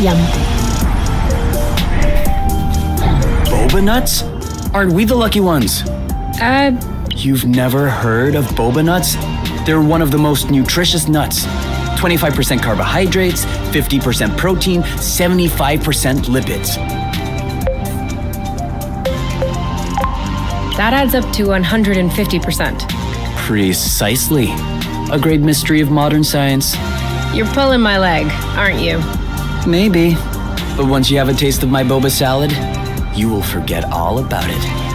Yum. Boba nuts? Aren't we the lucky ones? You've never heard of boba nuts? They're one of the most nutritious nuts. 25% carbohydrates, 50% protein, 75% lipids. That adds up to 150%. Precisely. A great mystery of modern science. You're pulling my leg, aren't you? Maybe. But once you have a taste of my boba salad, you will forget all about it.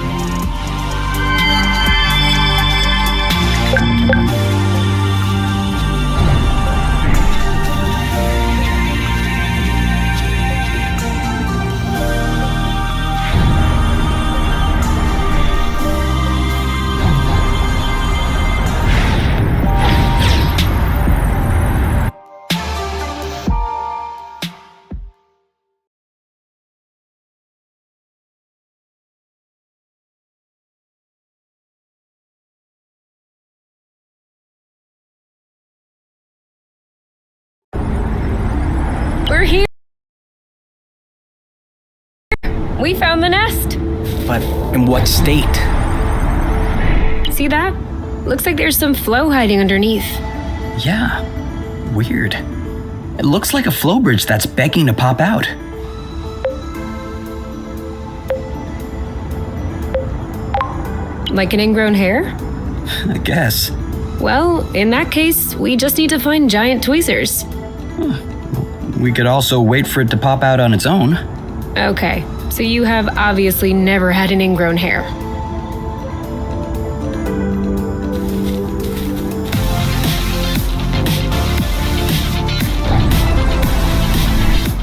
We're here! We found the nest! But in what state? See that? Looks like there's some flow hiding underneath. Yeah, weird. It looks like a flow bridge that's begging to pop out. Like an ingrown hair? I guess. Well, in that case, we just need to find giant tweezers. We could also wait for it to pop out on its own. Okay, so you have obviously never had an ingrown hair.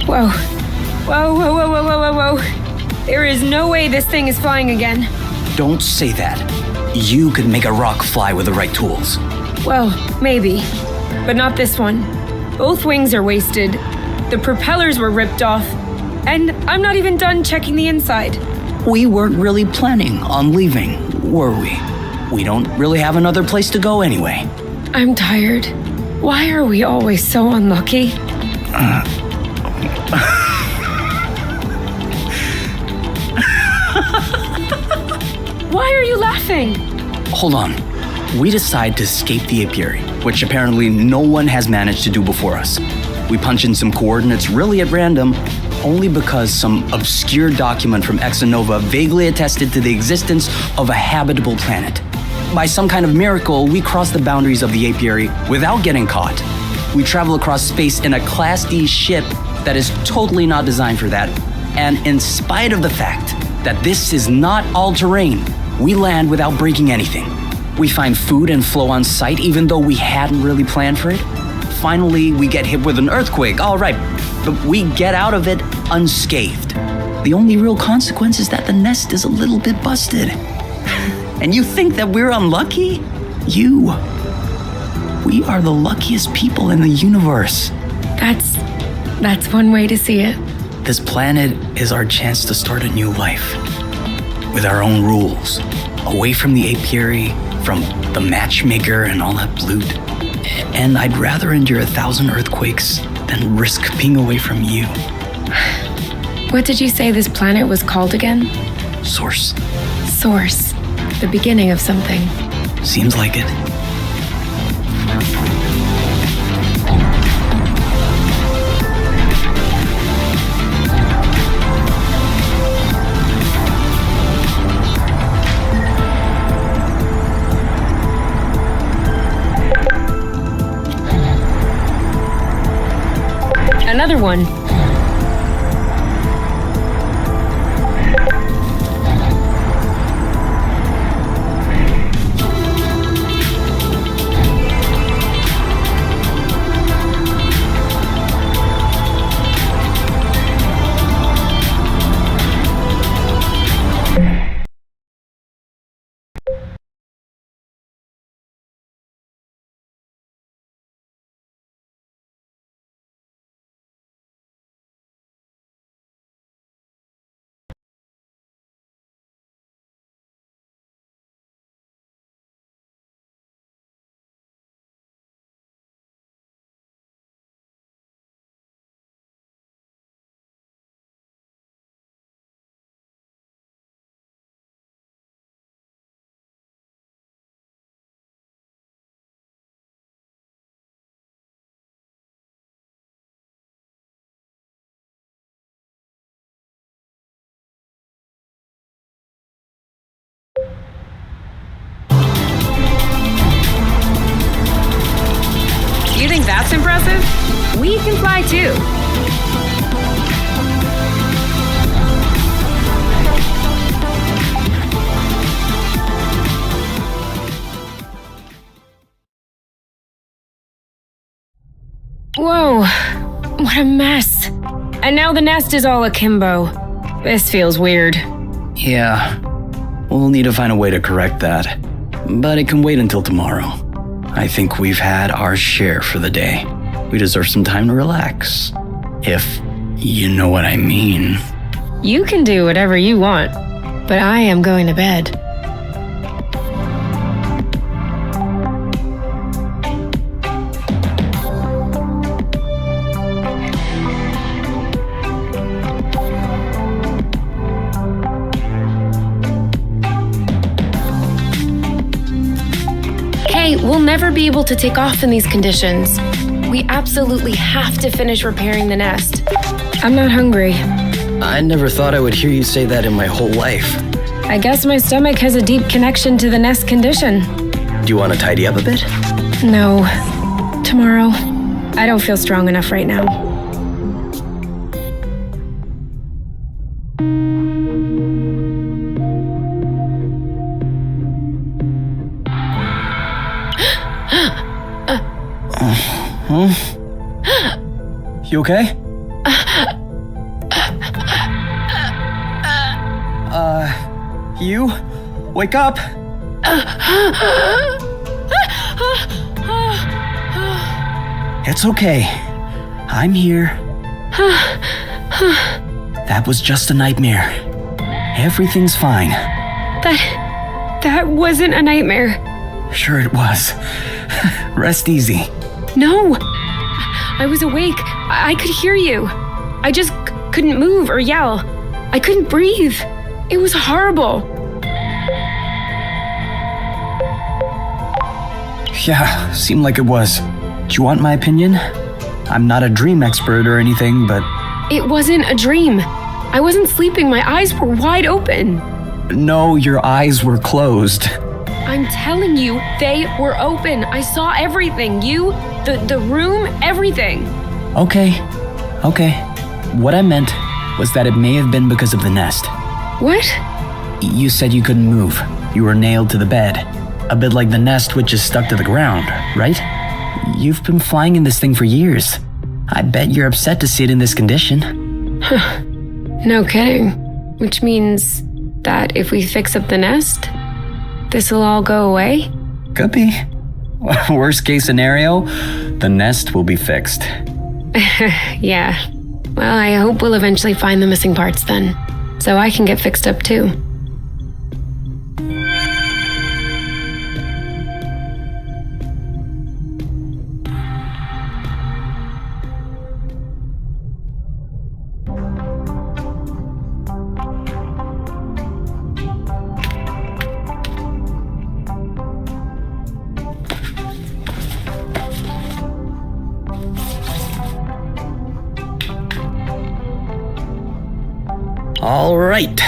Whoa. Whoa, whoa, whoa, whoa, whoa, whoa, whoa. There is no way this thing is flying again. Don't say that. You could make a rock fly with the right tools. Well, maybe. But not this one. Both wings are wasted. The propellers were ripped off. And I'm not even done checking the inside. We weren't really planning on leaving, were we? We don't really have another place to go anyway. I'm tired. Why are we always so unlucky? Why are you laughing? Hold on. We decide to escape the apiary, which apparently no one has managed to do before us. We punch in some coordinates really at random, only because some obscure document from Exonova vaguely attested to the existence of a habitable planet. By some kind of miracle, we cross the boundaries of the apiary without getting caught. We travel across space in a Class D ship that is totally not designed for that. And in spite of the fact that this is not all-terrain, we land without breaking anything. We find food and flow on site even though we hadn't really planned for it. Finally, we get hit with an earthquake, all right, but we get out of it unscathed. The only real consequence is that the nest is a little bit busted. And you think that we're unlucky? We are the luckiest people in the universe. That's one way to see it. This planet is our chance to start a new life. With our own rules. Away from the apiary, from the matchmaker and all that loot. And I'd rather endure 1,000 earthquakes than risk being away from you. What did you say this planet was called again? Source. Source. The beginning of something. Seems like it. Another one. massive, we can fly too. Whoa, what a mess. And now the nest is all akimbo. This feels weird. Yeah, we'll need to find a way to correct that. But it can wait until tomorrow. I think we've had our share for the day. We deserve some time to relax. If you know what I mean. You can do whatever you want, but I am going to bed. Hey, we'll never be able to take off in these conditions. We absolutely have to finish repairing the nest. I'm not hungry. I never thought I would hear you say that in my whole life. I guess my stomach has a deep connection to the nest condition. Do you want to tidy up a bit? No. Tomorrow. I don't feel strong enough right now. You okay? You? Wake up! It's okay. I'm here. That was just a nightmare. Everything's fine. That wasn't a nightmare. Sure it was. Rest easy. No! I was awake. I could hear you. I just couldn't move or yell. I couldn't breathe. It was horrible. Yeah, seemed like it was. Do you want my opinion? I'm not a dream expert or anything, but... It wasn't a dream. I wasn't sleeping. My eyes were wide open. No, your eyes were closed. I'm telling you, they were open. I saw everything. You, the room, everything. Okay. What I meant was that it may have been because of the nest. What? You said you couldn't move. You were nailed to the bed. A bit like the nest which is stuck to the ground, right? You've been flying in this thing for years. I bet you're upset to see it in this condition. No kidding. Which means that if we fix up the nest, this'll all go away? Could be. Worst case scenario, the nest will be fixed. Yeah. Well, I hope we'll eventually find the missing parts then, so I can get fixed up too. All right.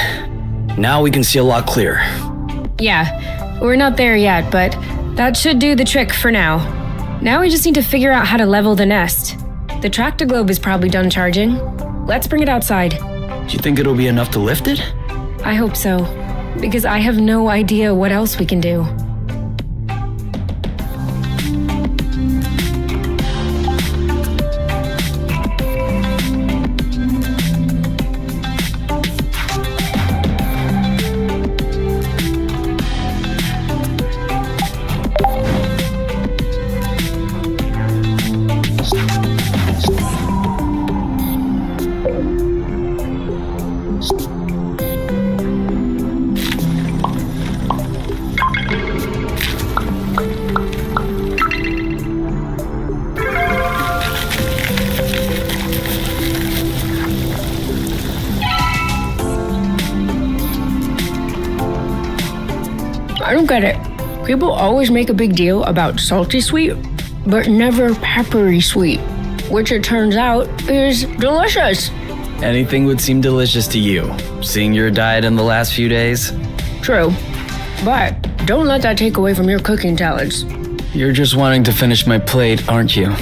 Now we can see a lot clearer. Yeah, we're not there yet, but that should do the trick for now. Now we just need to figure out how to level the nest. The Tractoglobe is probably done charging. Let's bring it outside. Do you think it'll be enough to lift it? I hope so, because I have no idea what else we can do. I don't get it. People always make a big deal about salty sweet, but never peppery sweet, which it turns out is delicious. Anything would seem delicious to you, seeing your diet in the last few days. True, but don't let that take away from your cooking talents. You're just wanting to finish my plate, aren't you?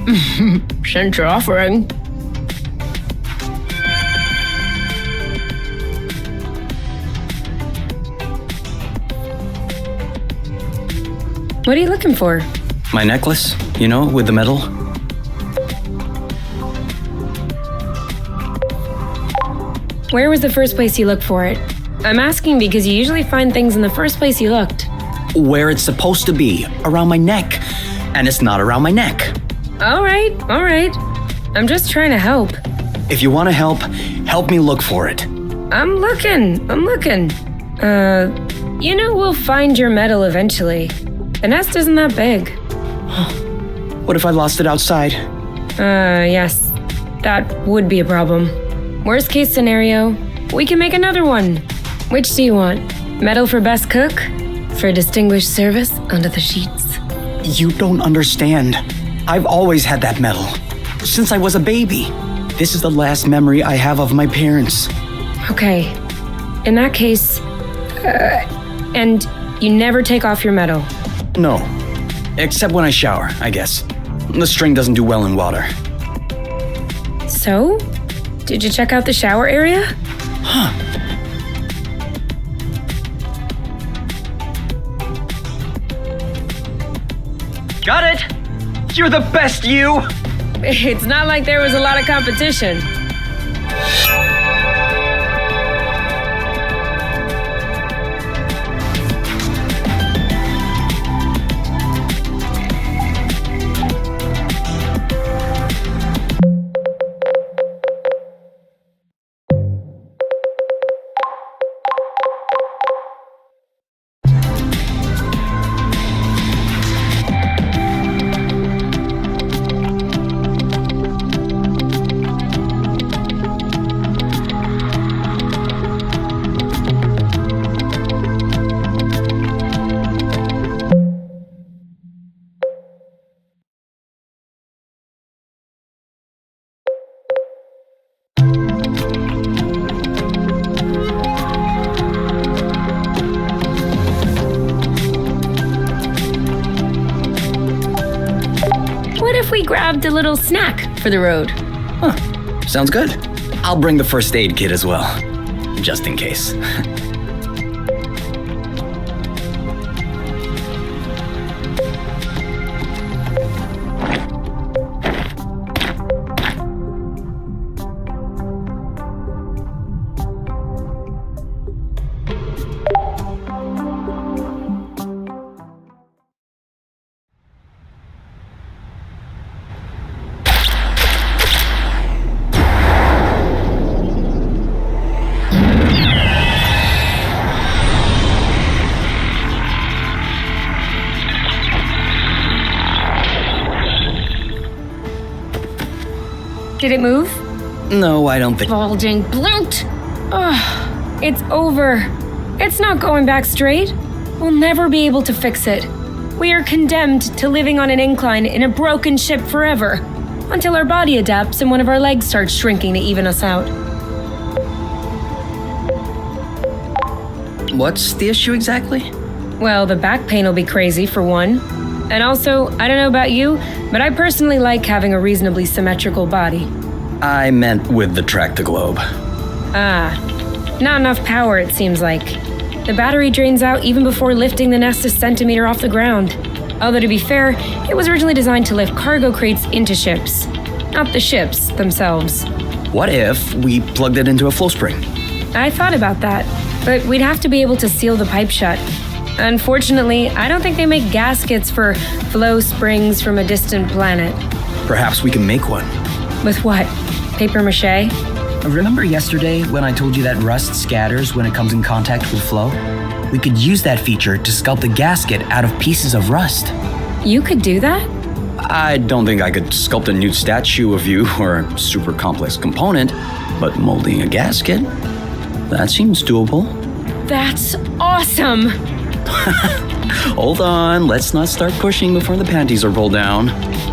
Since you're offering. What are you looking for? My necklace, you know, with the medal. Where was the first place you looked for it? I'm asking because you usually find things in the first place you looked. Where it's supposed to be, around my neck. And it's not around my neck. All right. I'm just trying to help. If you want to help me look for it. I'm looking. We'll find your medal eventually. The nest isn't that big. What if I lost it outside? Yes. That would be a problem. Worst case scenario, we can make another one. Which do you want? Medal for best cook? For distinguished service under the sheets? You don't understand. I've always had that medal. Since I was a baby. This is the last memory I have of my parents. Okay. In that case, and you never take off your medal. No. Except when I shower, I guess. The string doesn't do well in water. So? Did you check out the shower area? Got it! You're the best, you! It's not like there was a lot of competition. What if we grabbed a little snack for the road? Sounds good. I'll bring the first aid kit as well. Just in case. Did it move? No, I don't think. Bulging bloot! Ugh, it's over. It's not going back straight. We'll never be able to fix it. We are condemned to living on an incline in a broken ship forever, until our body adapts and one of our legs starts shrinking to even us out. What's the issue exactly? Well, the back pain will be crazy for one. And also, I don't know about you, but I personally like having a reasonably symmetrical body. I meant with the Track-the-Globe. Not enough power, it seems like. The battery drains out even before lifting the nest a centimeter off the ground. Although to be fair, it was originally designed to lift cargo crates into ships, not the ships themselves. What if we plugged it into a flow spring? I thought about that, but we'd have to be able to seal the pipe shut. Unfortunately, I don't think they make gaskets for flow springs from a distant planet. Perhaps we can make one. With what? Paper mache? Remember yesterday when I told you that rust scatters when it comes in contact with flow? We could use that feature to sculpt a gasket out of pieces of rust. You could do that? I don't think I could sculpt a nude statue of you or a super complex component, but molding a gasket? That seems doable. That's awesome! Hold on, let's not start pushing before the panties are pulled down.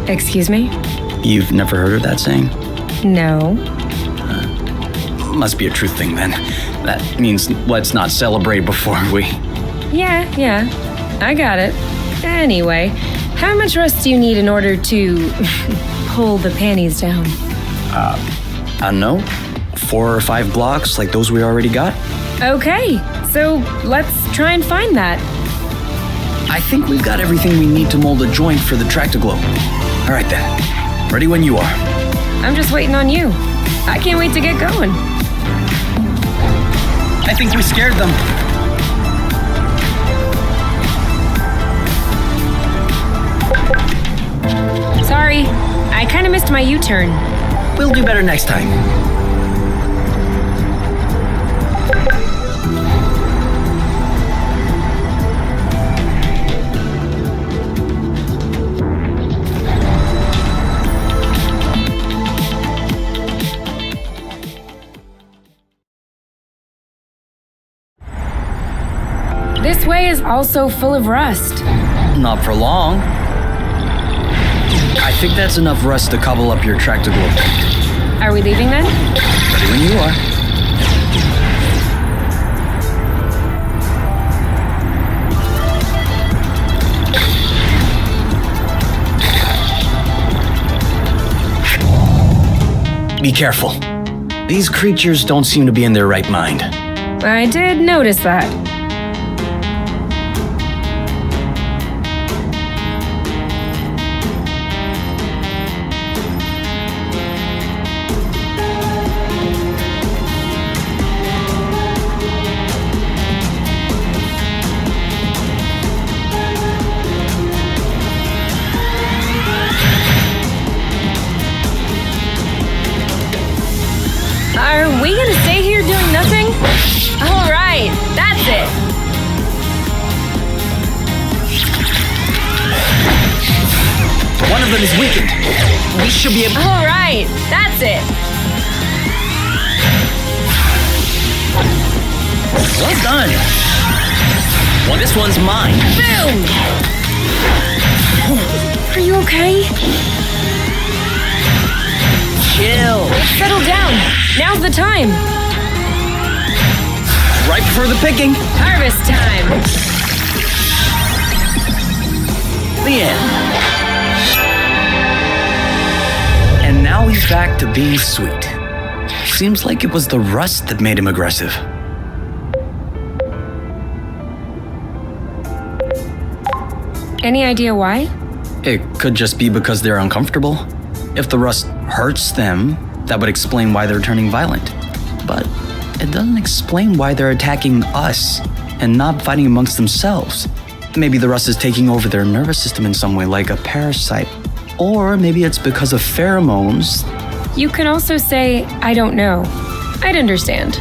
Excuse me? You've never heard of that saying? No. Must be a truth thing then. That means let's not celebrate before we... Yeah, I got it. Anyway, how much rust do you need in order to pull the panties down? I don't know, 4 or 5 blocks like those we already got? Okay, so let's try and find that. I think we've got everything we need to mold a joint for the Tractoglow. All right then, ready when you are. I'm just waiting on you. I can't wait to get going. I think we scared them. Sorry, I kind of missed my U-turn. We'll do better next time. This way is also full of rust. Not for long. I think that's enough rust to cobble up your Tractoglow. Are we leaving then? Ready when you are. Be careful. These creatures don't seem to be in their right mind. I did notice that. Are we gonna stay here doing nothing? All right, that's it. One of them is weakened. We should be able. All right, that's it. Well done. Well, this one's mine. Boom! Are you okay? Chill. Settle down. Now's the time. Right for the picking. Harvest time. The end. And now he's back to being sweet. Seems like it was the rust that made him aggressive. Any idea why? It could just be because they're uncomfortable. If the rust hurts them, that would explain why they're turning violent. But it doesn't explain why they're attacking us and not fighting amongst themselves. Maybe the rust is taking over their nervous system in some way, like a parasite. Or maybe it's because of pheromones. You can also say, I don't know. I'd understand.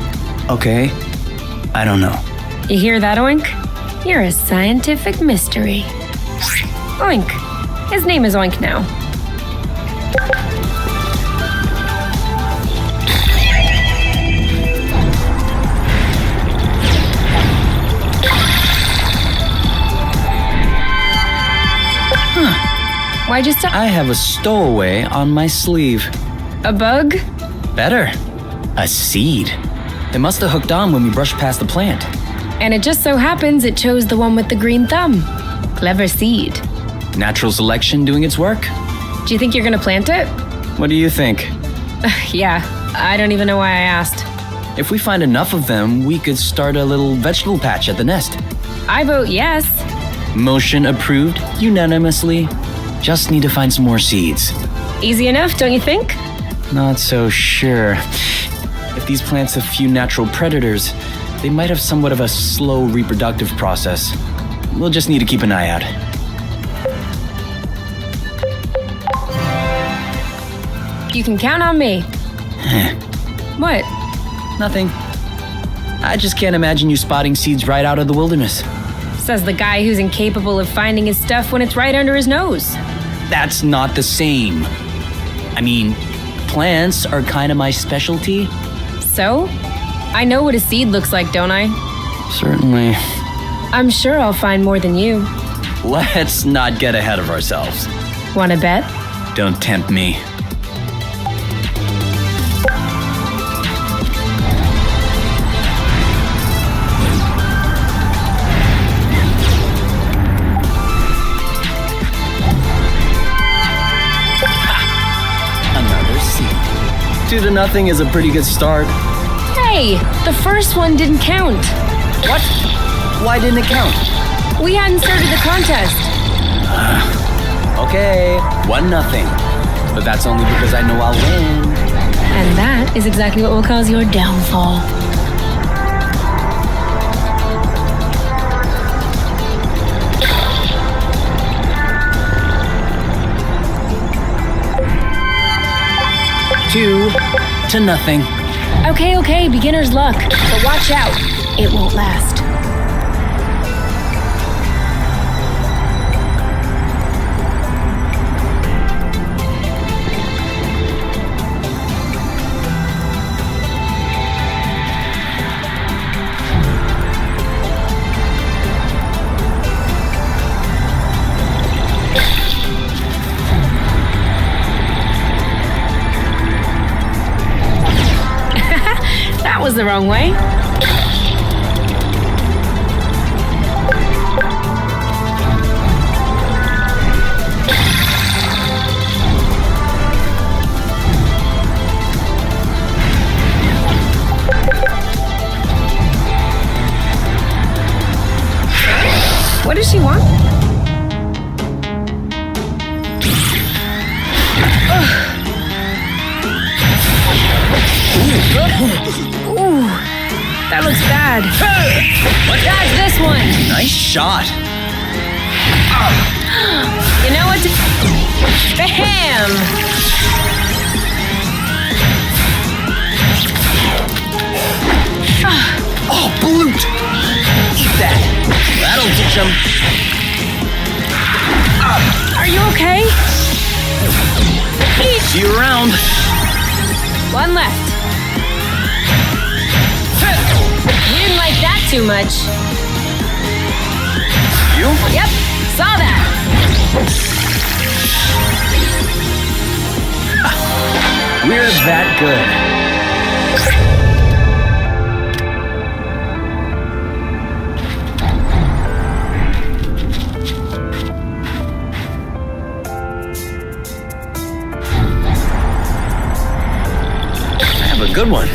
Okay, I don't know. You hear that, Oink? You're a scientific mystery. Oink. His name is Oink now. Why'd you stop? I have a stowaway on my sleeve. A bug? Better. A seed. It must have hooked on when we brushed past the plant. And it just so happens it chose the one with the green thumb. Clever seed. Natural selection doing its work? Do you think you're gonna plant it? What do you think? Yeah, I don't even know why I asked. If we find enough of them, we could start a little vegetable patch at the nest. I vote yes. Motion approved unanimously. Just need to find some more seeds. Easy enough, don't you think? Not so sure. If these plants have few natural predators, they might have somewhat of a slow reproductive process. We'll just need to keep an eye out. You can count on me. What? Nothing. I just can't imagine you spotting seeds right out of the wilderness. Says the guy who's incapable of finding his stuff when it's right under his nose. That's not the same. I mean, plants are kind of my specialty. So? I know what a seed looks like, don't I? Certainly. I'm sure I'll find more than you. Let's not get ahead of ourselves. Wanna bet? Don't tempt me. 2-0 is a pretty good start. Hey, the first one didn't count. What? Why didn't it count? We hadn't started the contest. Okay, 1-0. But that's only because I know I'll win. And that is exactly what will cause your downfall. Two to nothing. Okay, beginner's luck. But watch out, it won't last. That was the wrong way. What does she want? Ooh, that looks bad. Dodge this one. Nice shot. You know what? Bam! Oh, Bloot! Eat that. That'll teach him. Are you okay? See you around. One left. You didn't like that too much. You? Yep, saw that. We're that good. A good one.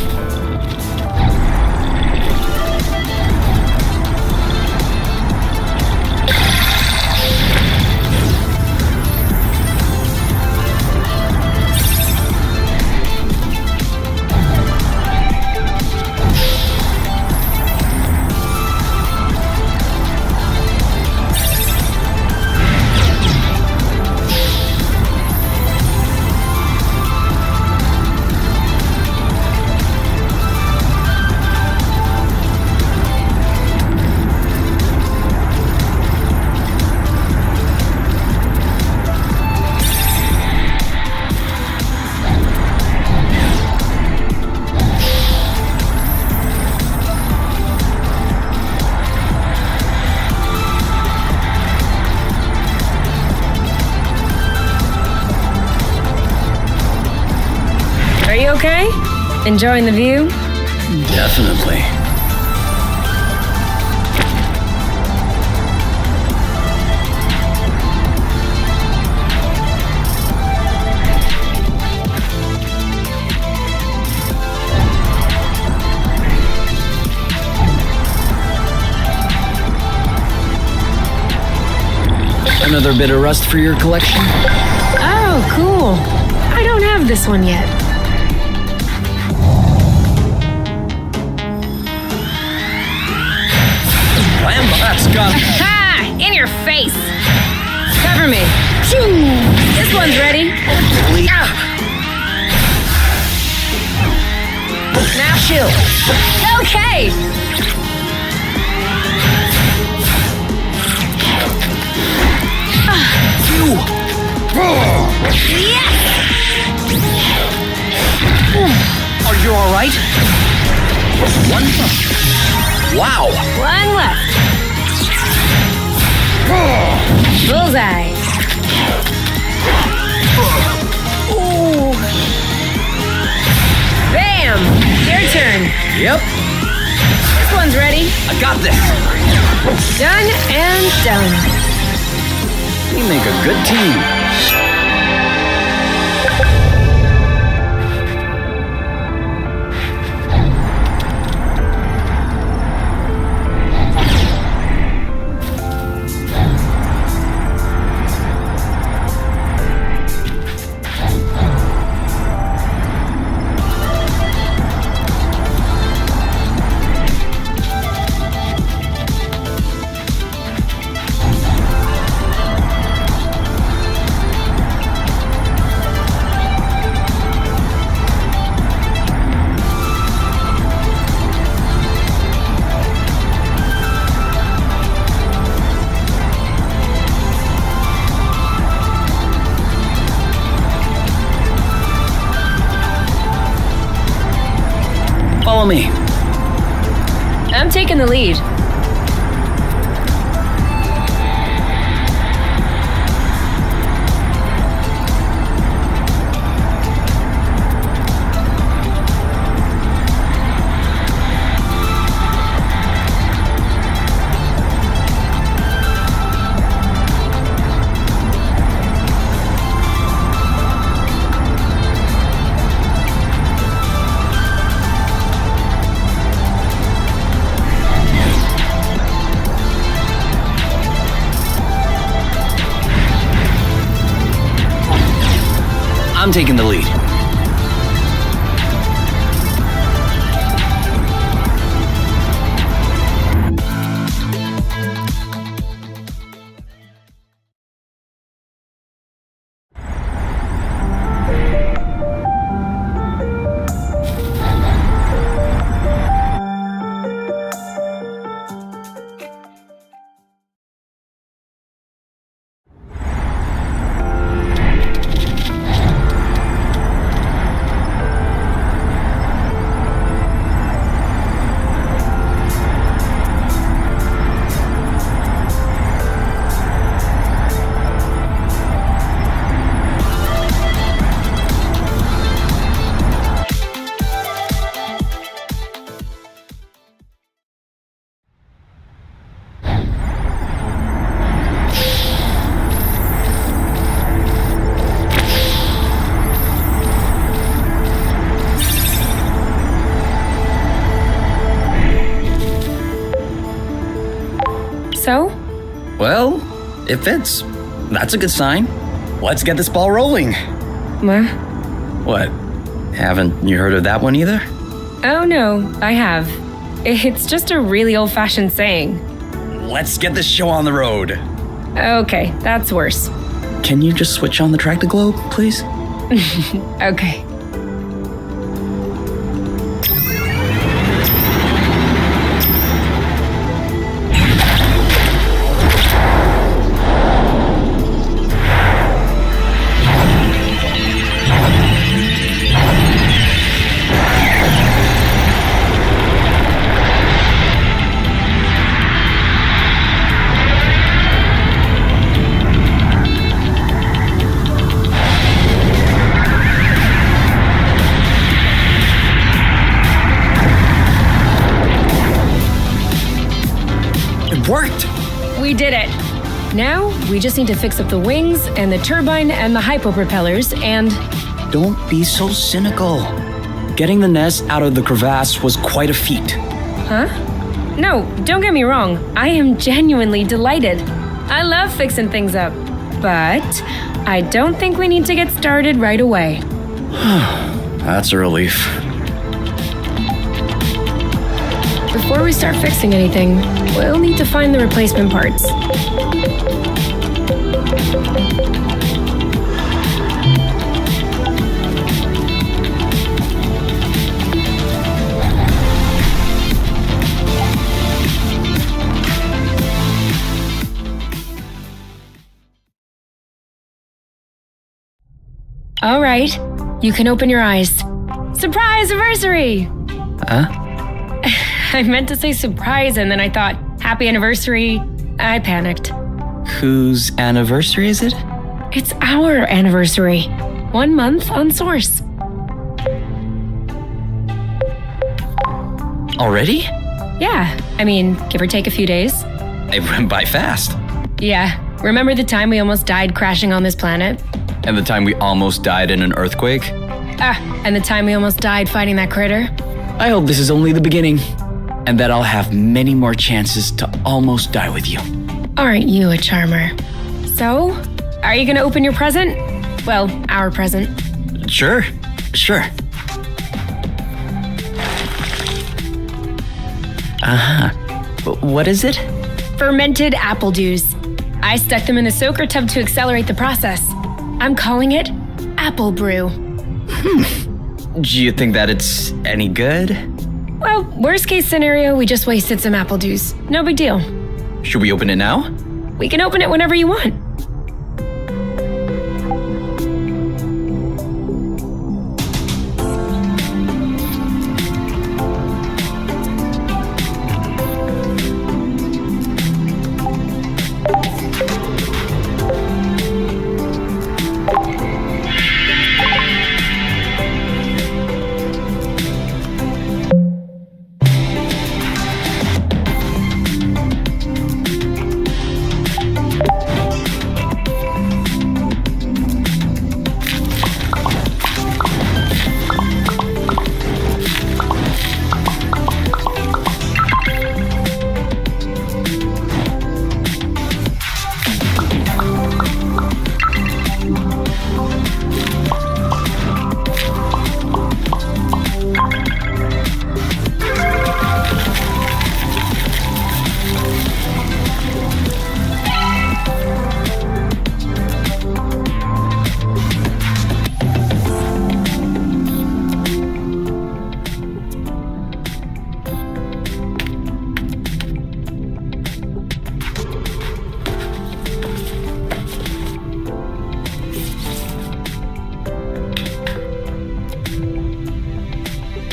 Are you okay? Enjoying the view? Definitely. Another bit of rust for your collection? Oh, cool. I don't have this one yet. That's got Ha! In your face! Cover me. Phew! This one's ready. Now chill. Okay! Yes! Are you all right? One. Wow. One left. Bullseye. Ooh. Bam! Your turn. Yep. This one's ready. I got this. Done and done. We make a good team. Tell me. I'm taking the lead. I'm taking the lead. So? Well, it fits. That's a good sign. Let's get this ball rolling. What? Haven't you heard of that one either? Oh no, I have. It's just a really old-fashioned saying. Let's get this show on the road. Okay, that's worse. Can you just switch on the track to globe, please? Okay. It worked! We did it. Now, we just need to fix up the wings and the turbine and the hypopropellers and... Don't be so cynical. Getting the nest out of the crevasse was quite a feat. Huh? No, don't get me wrong. I am genuinely delighted. I love fixing things up. But I don't think we need to get started right away. That's a relief. Before we start fixing anything, we'll need to find the replacement parts. All right, you can open your eyes. Surprise anniversary! Huh? I meant to say surprise, and then I thought, happy anniversary. I panicked. Whose anniversary is it? It's our anniversary. 1 month on Source. Already? Yeah, I mean, give or take a few days. It went by fast. Yeah, remember the time we almost died crashing on this planet? And the time we almost died in an earthquake? And the time we almost died fighting that critter? I hope this is only the beginning, and that I'll have many more chances to almost die with you. Aren't you a charmer? So, are you gonna open your present? Well, our present. Sure. What is it? Fermented apple dews. I stuck them in the soaker tub to accelerate the process. I'm calling it Apple Brew. Do you think that it's any good? Well, worst case scenario, we just wasted some apple dews. No big deal. Should we open it now? We can open it whenever you want.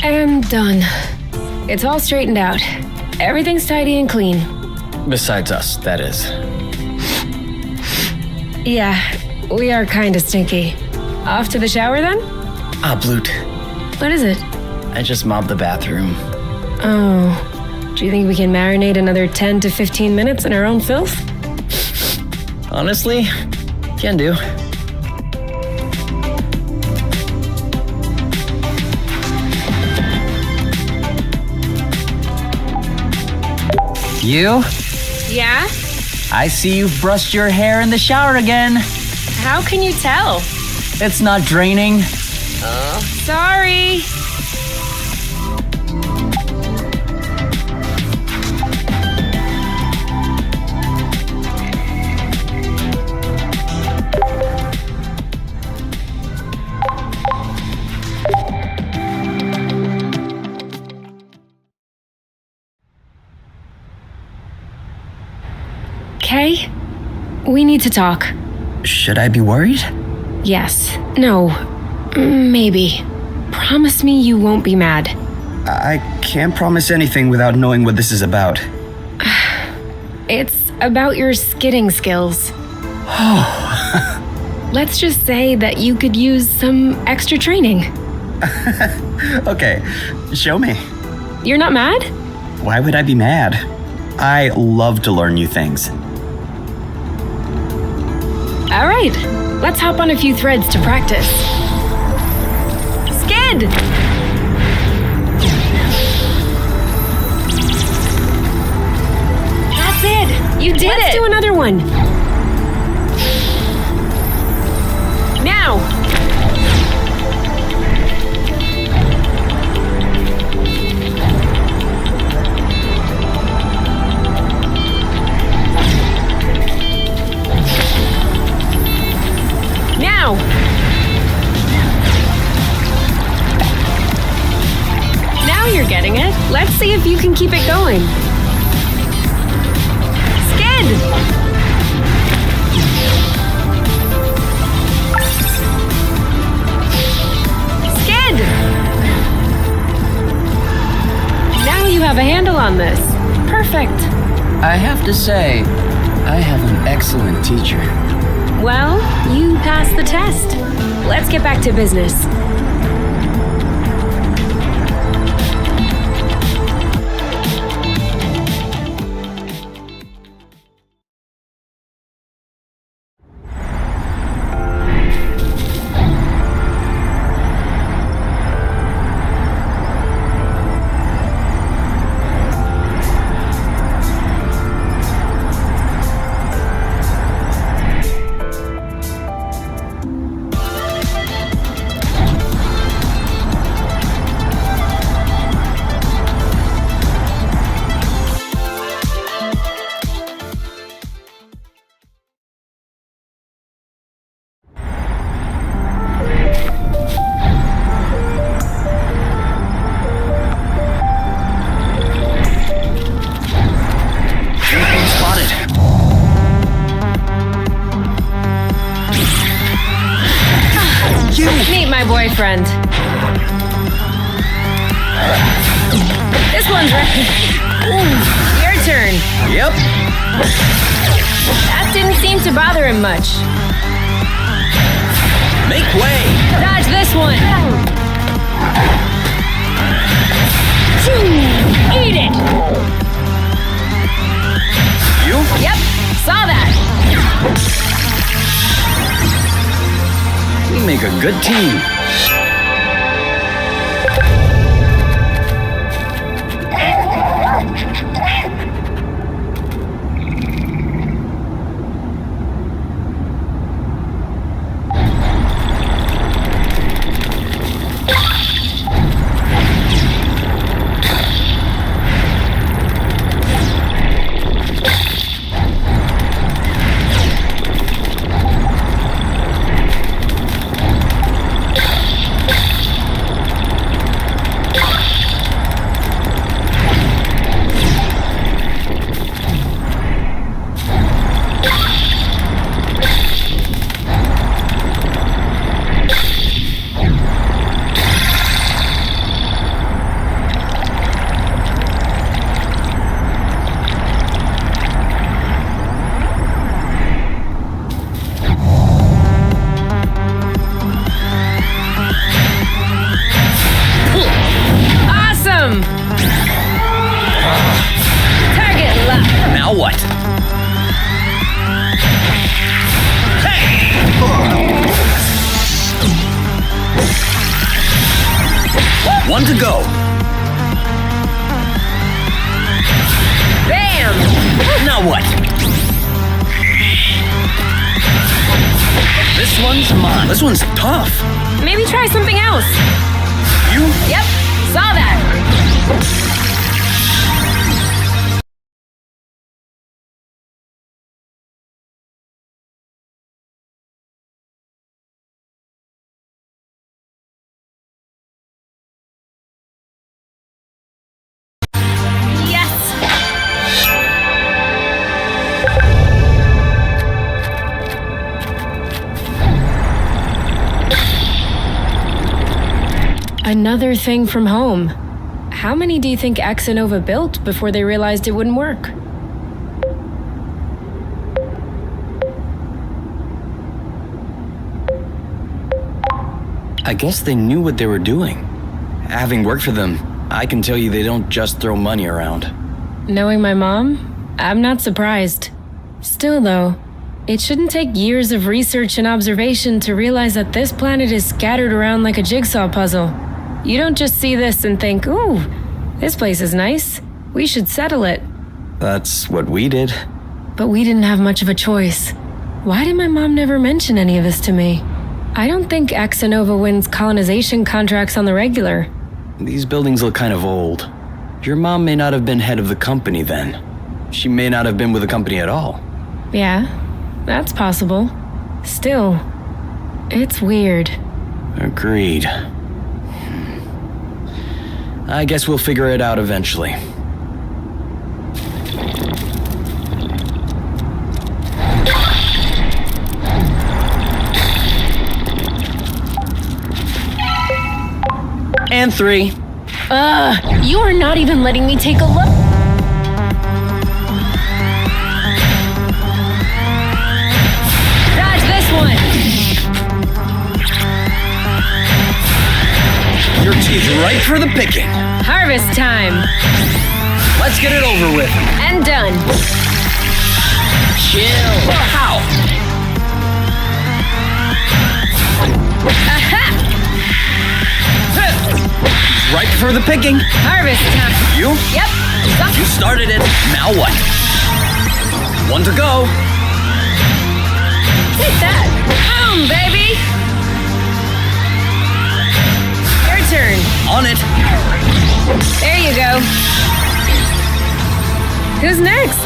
And done. It's all straightened out. Everything's tidy and clean. Besides us, that is. Yeah, we are kinda stinky. Off to the shower then? Ah, Blut. What is it? I just mobbed the bathroom. Oh. Do you think we can marinate another 10 to 15 minutes in our own filth? Honestly, can do. You? Yeah? I see you've brushed your hair in the shower again. How can you tell? It's not draining. Sorry. Kay, we need to talk. Should I be worried? Yes. No. Maybe. Promise me you won't be mad. I can't promise anything without knowing what this is about. It's about your skidding skills. Let's just say that you could use some extra training. Okay, show me. You're not mad? Why would I be mad? I love to learn new things. All right, let's hop on a few threads to practice. Skid! That's it! You did it! Let's do another one. Now! Now! Now you're getting it. Let's see if you can keep it going. Skid! Skid! Now you have a handle on this. Perfect. I have to say, I have an excellent teacher. Well, you passed the test. Let's get back to business. Meet my boyfriend. This one's ready. Your turn. Yep. That didn't seem to bother him much. Make way. Dodge this one. Eat it. You? Yep, saw that. We make a good team. One to go. Bam! Now what? This one's mine. This one's tough. Maybe try something else. You? Yep, saw that. Another thing from home. How many do you think Axonova built before they realized it wouldn't work? I guess they knew what they were doing. Having worked for them, I can tell you they don't just throw money around. Knowing my mom, I'm not surprised. Still though, it shouldn't take years of research and observation to realize that this planet is scattered around like a jigsaw puzzle. You don't just see this and think, ooh, this place is nice. We should settle it. That's what we did. But we didn't have much of a choice. Why did my mom never mention any of this to me? I don't think Axonova wins colonization contracts on the regular. These buildings look kind of old. Your mom may not have been head of the company then. She may not have been with the company at all. Yeah, that's possible. Still, it's weird. Agreed. I guess we'll figure it out eventually. And 3. You are not even letting me take a look. Dodge this one! Your teeth ripe for the picking. Harvest time! Let's get it over with. And done. Chill. How? Aha! Ripe for the picking. Harvest time. You? Yep. You started it. Now what? One to go. Take that. Boom, baby! Your turn. On it. There you go. Who's next?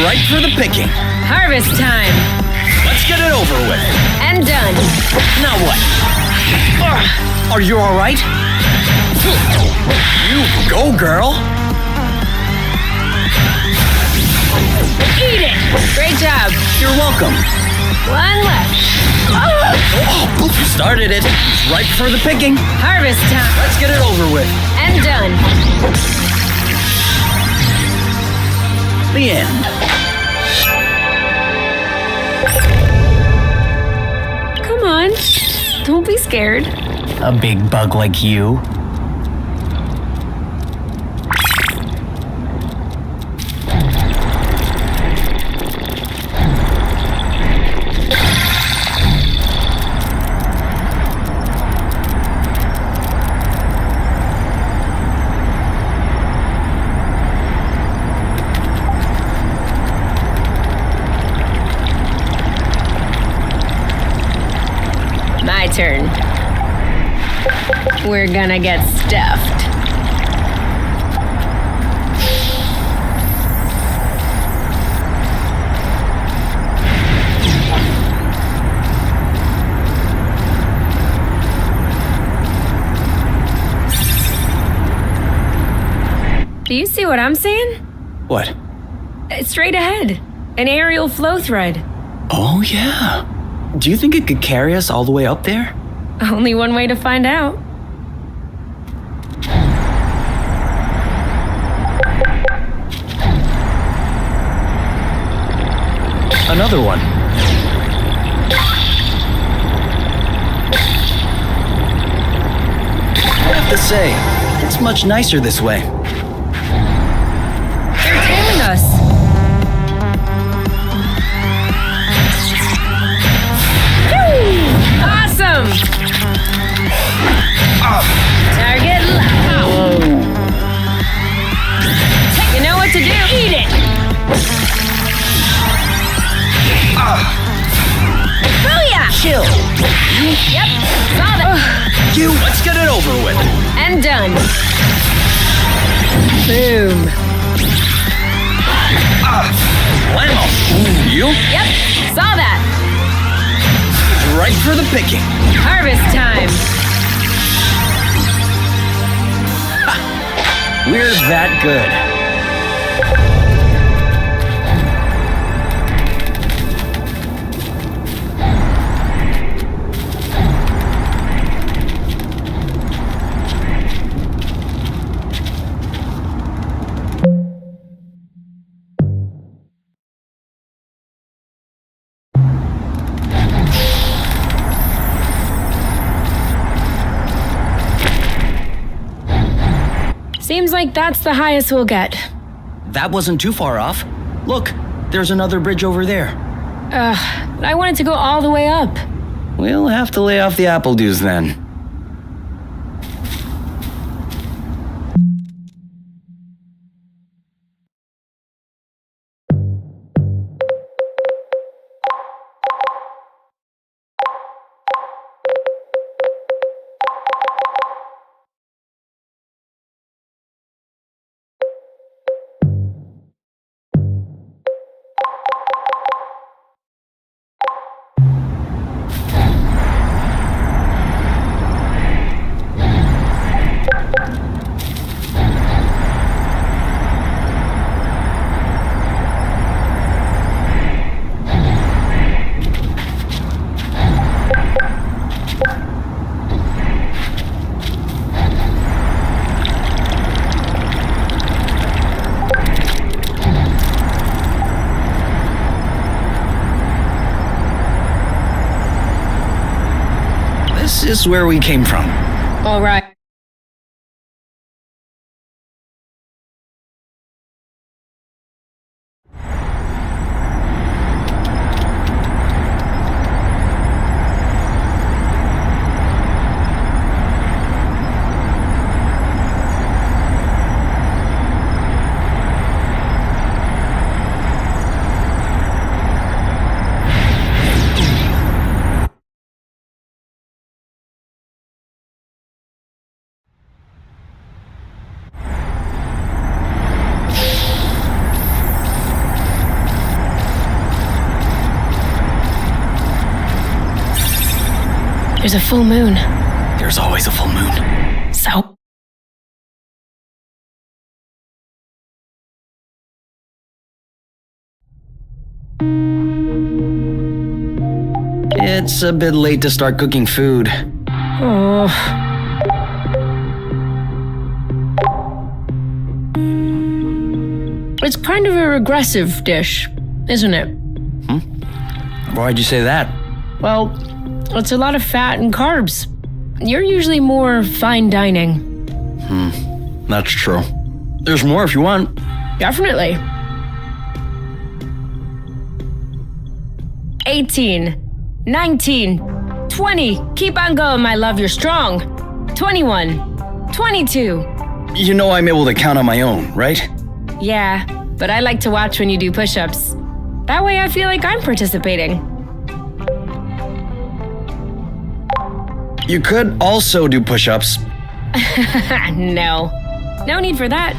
Ripe for the picking. Harvest time. Let's get it over with. And done. Now what? Are you all right? You go, girl. Eat it. Great job. You're welcome. One left. Oh, you started it. It's ripe for the picking. Harvest time. Let's get it over with. And done. The end. Come on. Don't be scared. A big bug like you. My turn. We're gonna get stuffed. Do you see what I'm seeing? What? Straight ahead. An aerial flow thread. Oh, yeah. Do you think it could carry us all the way up there? Only one way to find out. Another one. I have to say, it's much nicer this way. They're tailing us. Woo! Awesome! Target locked. You know what to do. Eat it! Booyah! Chill. Yep, saw that. Let's get it over with. And done. Boom. Blammo. You? Yep, saw that. Right for the picking. Harvest time. We're that good. Seems like that's the highest we'll get. That wasn't too far off. Look, there's another bridge over there. But I wanted to go all the way up. We'll have to lay off the apple dues then. This is where we came from. All right. There's a full moon. There's always a full moon. So? It's a bit late to start cooking food. Oh. It's kind of a regressive dish, isn't it? Why'd you say that? Well, it's a lot of fat and carbs. You're usually more fine dining. That's true. There's more if you want. Definitely. 18, 19, 20. Keep on going, my love, you're strong. 21, 22. You know I'm able to count on my own, right? Yeah, but I like to watch when you do push-ups. That way I feel like I'm participating. You could also do push-ups. No. No need for that.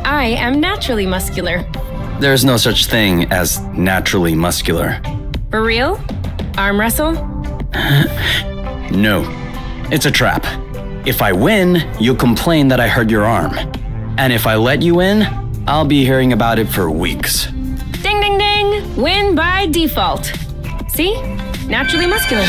I am naturally muscular. There's no such thing as naturally muscular. For real? Arm wrestle? No. It's a trap. If I win, you'll complain that I hurt your arm. And if I let you in, I'll be hearing about it for weeks. Win by default. See? Naturally muscular.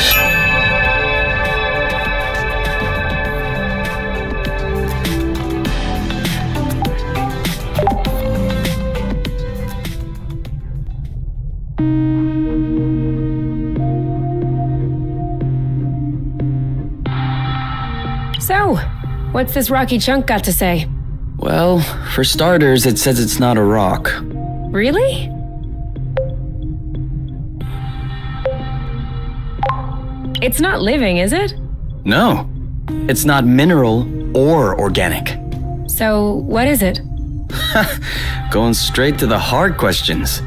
So, what's this rocky chunk got to say? Well, for starters, it says it's not a rock. Really? It's not living, is it? No, it's not mineral or organic. So, what is it? Going straight to the hard questions.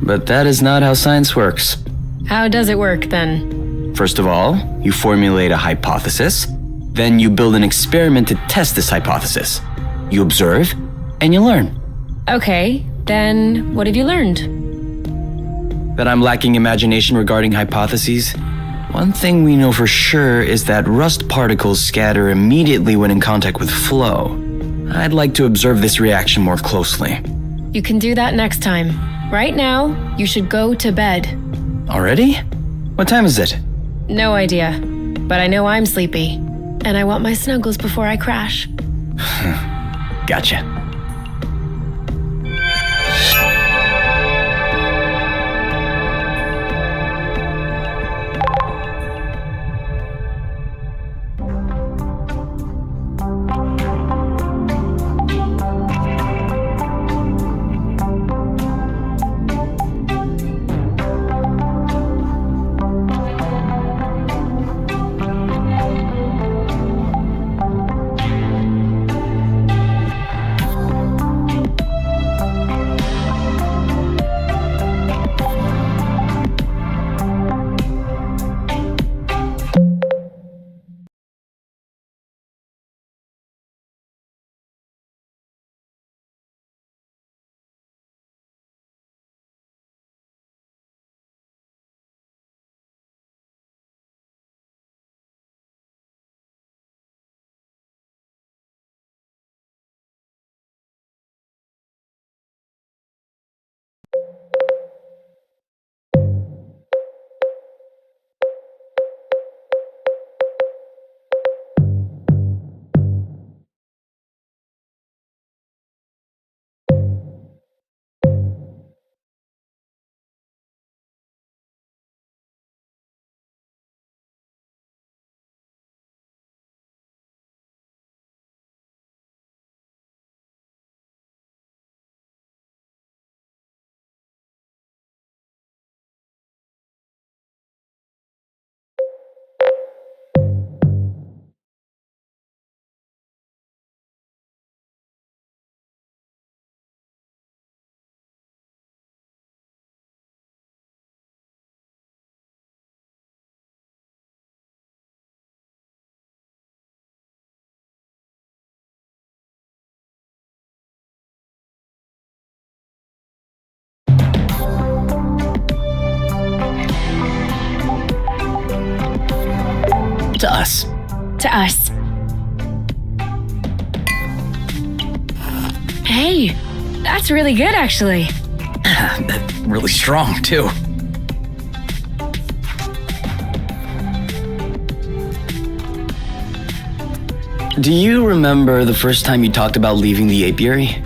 But that is not how science works. How does it work then? First of all, you formulate a hypothesis. Then you build an experiment to test this hypothesis. You observe, and you learn. Okay, then what have you learned? That I'm lacking imagination regarding hypotheses? One thing we know for sure is that rust particles scatter immediately when in contact with flow. I'd like to observe this reaction more closely. You can do that next time. Right now, you should go to bed. Already? What time is it? No idea, but I know I'm sleepy, and I want my snuggles before I crash. Gotcha. To us. To us. Hey, that's really good actually. That's really strong, too. Do you remember the first time you talked about leaving the apiary?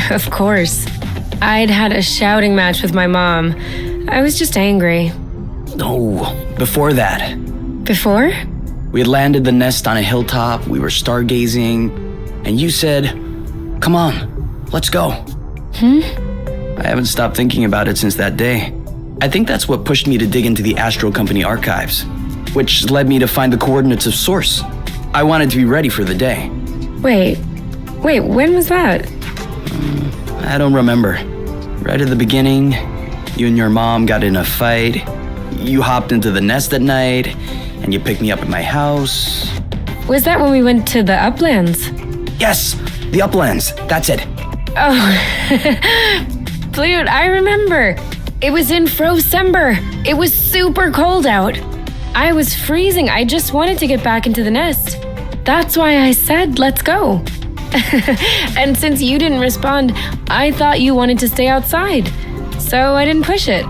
Of course. I'd had a shouting match with my mom. I was just angry. No, before that. Before? We had landed the nest on a hilltop, we were stargazing, and you said, "Come on, let's go." I haven't stopped thinking about it since that day. I think that's what pushed me to dig into the Astro Company archives, which led me to find the coordinates of Source. I wanted to be ready for the day. Wait, when was that? I don't remember. Right at the beginning, you and your mom got in a fight. You hopped into the nest at night, and you picked me up at my house. Was that when we went to the uplands? Yes, the uplands. That's it. Oh, Flute, I remember. It was in Frocember. It was super cold out. I was freezing. I just wanted to get back into the nest. That's why I said, let's go. And since you didn't respond, I thought you wanted to stay outside. so I didn't push it.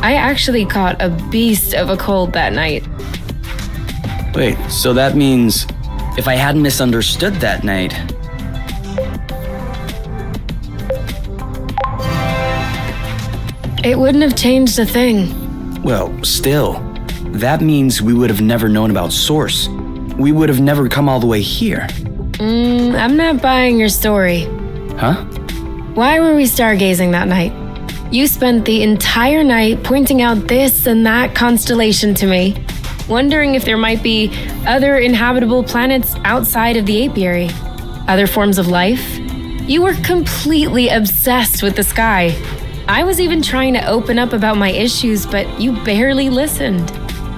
I actually caught a beast of a cold that night. Wait, so that means if I hadn't misunderstood that night... It wouldn't have changed a thing. Well, still, that means we would have never known about Source. We would have never come all the way here. I'm not buying your story. Huh? Why were we stargazing that night? You spent the entire night pointing out this and that constellation to me, wondering if there might be other inhabitable planets outside of the apiary, other forms of life. You were completely obsessed with the sky. I was even trying to open up about my issues, but you barely listened.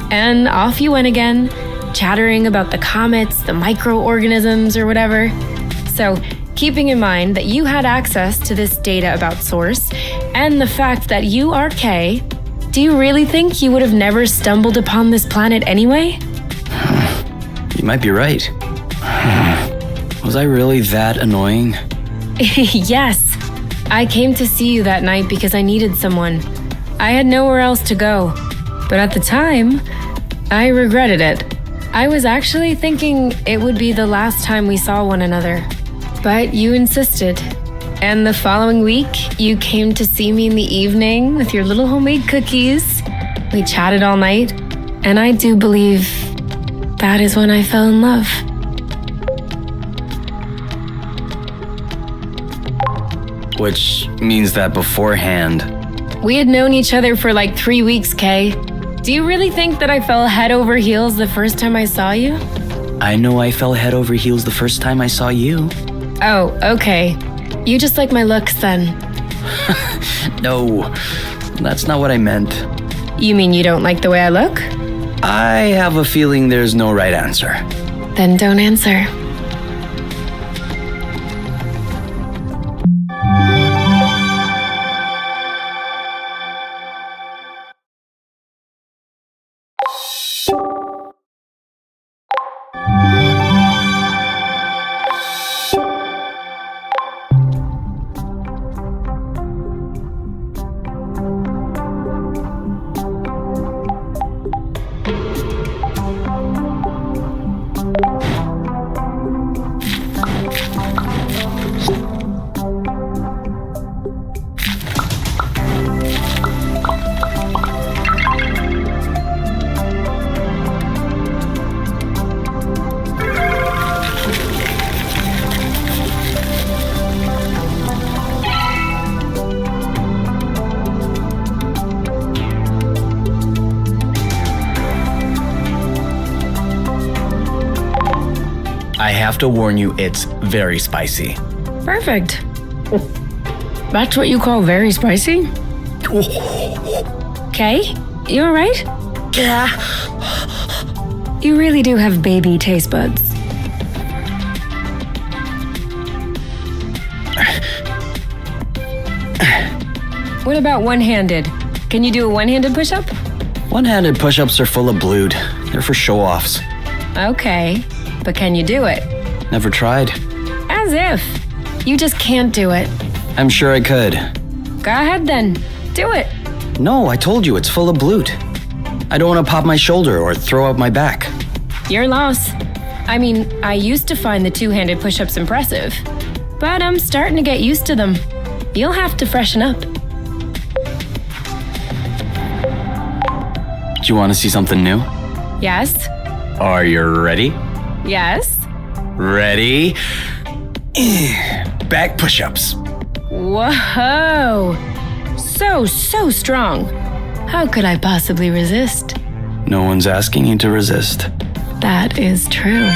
And off you went again, chattering about the comets, the microorganisms, or whatever. So, keeping in mind that you had access to this data about Source, and the fact that you are Kay, do you really think you would have never stumbled upon this planet anyway? You might be right. Was I really that annoying? Yes. I came to see you that night because I needed someone. I had nowhere else to go. But at the time, I regretted it. I was actually thinking it would be the last time we saw one another. But you insisted. And the following week, you came to see me in the evening with your little homemade cookies. We chatted all night, and I do believe that is when I fell in love. Which means that beforehand... We had known each other for like 3 weeks, Kay. Do you really think that I fell head over heels the first time I saw you? I know I fell head over heels the first time I saw you. Oh, okay. You just like my looks then. No, that's not what I meant. You mean you don't like the way I look? I have a feeling there's no right answer. Then don't answer. I have to warn you, it's very spicy. Perfect. That's what you call very spicy? Kay, you alright? Yeah. You really do have baby taste buds. What about one-handed? Can you do a one-handed push-up? One-handed push-ups are full of blood. They're for show-offs. Okay, but can you do it? Never tried. As if. You just can't do it. I'm sure I could. Go ahead then. Do it. No, I told you, it's full of blood. I don't want to pop my shoulder or throw up my back. Your loss. I mean, I used to find the two-handed push-ups impressive, but I'm starting to get used to them. You'll have to freshen up. Do you want to see something new? Yes? Are you ready? Yes? Ready? Back push-ups. Whoa! So strong. How could I possibly resist? No one's asking you to resist. That is true.